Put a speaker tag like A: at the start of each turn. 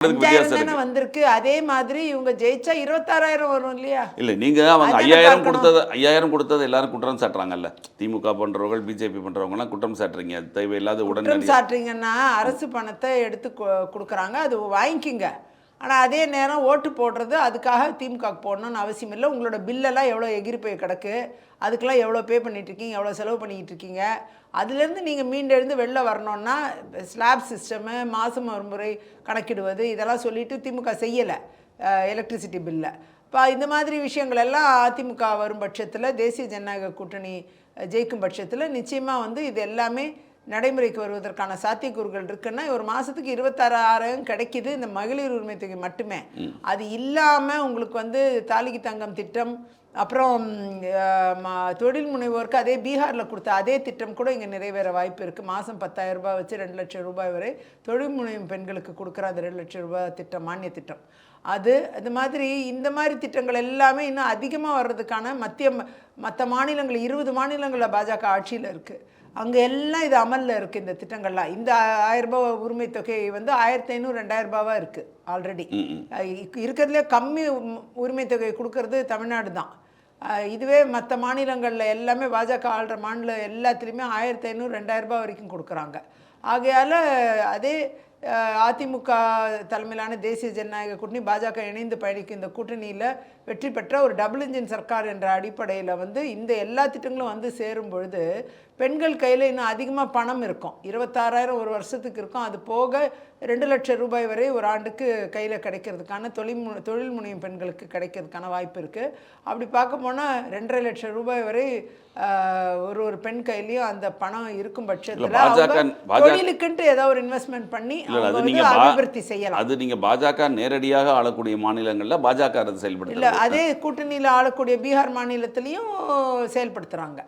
A: வித்தியாசம்
B: தானே வந்திருக்கு. அதே மாதிரி இவங்க ஜெயிச்சா 26,000 வரும் இல்லையா?
A: இல்லை, நீங்கள் அவங்க 5,000 கொடுத்தது எல்லாரும் குற்றம் சாட்டுறாங்கல்ல. திமுக பண்ணுறவங்க, பிஜேபி பண்ணுறவங்கலாம் குற்றம் சாட்டுறீங்க. அது தேவையில்லாத
B: குற்றம் சாட்டுறீங்கன்னா அரசு பணத்தை எடுத்து கொடுக்குறாங்க, அது வாங்கிக்கிங்க. ஆனால் அதே நேரம் ஓட்டு போடுறது அதுக்காக திமுக போடணும்னு அவசியம் இல்லை. உங்களோட பில்லெல்லாம் எவ்வளோ எகிரி போய் கிடக்கு, அதுக்கெல்லாம் எவ்வளோ பே பண்ணிகிட்ருக்கீங்க, எவ்வளோ செலவு பண்ணிக்கிட்டு இருக்கீங்க. அதுலேருந்து நீங்கள் மீண்டெழுந்து வெளில வரணுன்னா ஸ்லாப் சிஸ்டமு, மாதம் ஒரு முறை கணக்கிடுவது, இதெல்லாம் சொல்லிவிட்டு திமுக செய்யலை எலக்ட்ரிசிட்டி பில்லை. இப்போ இந்த மாதிரி விஷயங்கள் எல்லாம் அதிமுக வரும் பட்சத்தில், தேசிய ஜனநாயக கூட்டணி ஜெயிக்கும் பட்சத்தில் நிச்சயமாக இது எல்லாமே நடைமுறைக்கு வருவதற்கான சாத்தியக்கூறுகள் இருக்குன்னா, ஒரு மாதத்துக்கு 26,000 கிடைக்கிது இந்த மகளிர் உரிமை தொகை மட்டுமே. அது இல்லாமல் உங்களுக்கு தாலிக்கு தங்கம் திட்டம், அப்புறம் தொழில் முனைவோருக்கு அதே பீகாரில் கொடுத்த அதே திட்டம் கூட இங்கே நிறைவேற வாய்ப்பு இருக்குது. மாதம் 10,000 ரூபாய் வச்சு 2 லட்சம் ரூபாய் வரை தொழில் முனையும் பெண்களுக்கு கொடுக்குற அந்த 2 லட்சம் ரூபாய் திட்டம், மானிய திட்டம். அது மாதிரி இந்த மாதிரி திட்டங்கள் எல்லாமே இன்னும் அதிகமாக வர்றதுக்கான மற்ற மாநிலங்கள் 20 மாநிலங்களில் பாஜக ஆட்சியில் இருக்குது. அங்கே எல்லாம் இது அமலில் இருக்குது இந்த திட்டங்கள்லாம். இந்த 1000 ரூபாய் உரிமை தொகை 1,500 2,000 ரூபாவாக இருக்குது ஆல்ரெடி. இருக்கிறதுலே கம்மி உரிமை தொகை கொடுக்கறது தமிழ்நாடு தான். இதுவே மற்ற மாநிலங்களில் எல்லாமே பாஜக ஆள்ற மாநிலம் எல்லாத்துலேயுமே 1,500 2,000 ரூபாய் வரைக்கும் கொடுக்குறாங்க. ஆகையால் அதே அதிமுக தலைமையிலான தேசிய ஜனநாயக கூட்டணி பாஜக இணைந்து பயணிக்கும் இந்த கூட்டணியில் வெற்றி பெற்ற ஒரு டபுள் இன்ஜின் சர்க்கார் என்ற அடிப்படையில் இந்த எல்லா திட்டங்களும் சேரும் பொழுது பெண்கள் கையில் இன்னும் அதிகமாக பணம் இருக்கும். 26,000 ஒரு வருஷத்துக்கு இருக்கும். அது போக 2 லட்சம் ரூபாய் வரை ஒரு ஆண்டுக்கு கையில் கிடைக்கிறதுக்கான தொழில் முனையும் பெண்களுக்கு கிடைக்கிறதுக்கான வாய்ப்பு இருக்குது. அப்படி பார்க்க போனால் 2.5 லட்சம் ரூபாய் வரை ஒரு பெண் கையிலையும் அந்த பணம் இருக்கும் பட்சத்தில் தொழிலுக்குன்ட்டு ஏதாவது ஒரு இன்வெஸ்ட்மெண்ட் பண்ணி அபிவிருத்தி செய்யலாம்.
A: அது நீங்கள் பாஜக நேரடியாக ஆளக்கூடிய மாநிலங்களில் பாஜக அதை செயல்படுத்த
B: இல்லை, அதே கூட்டணியில் ஆளக்கூடிய பீகார் மாநிலத்திலையும் செயல்படுத்துகிறாங்க.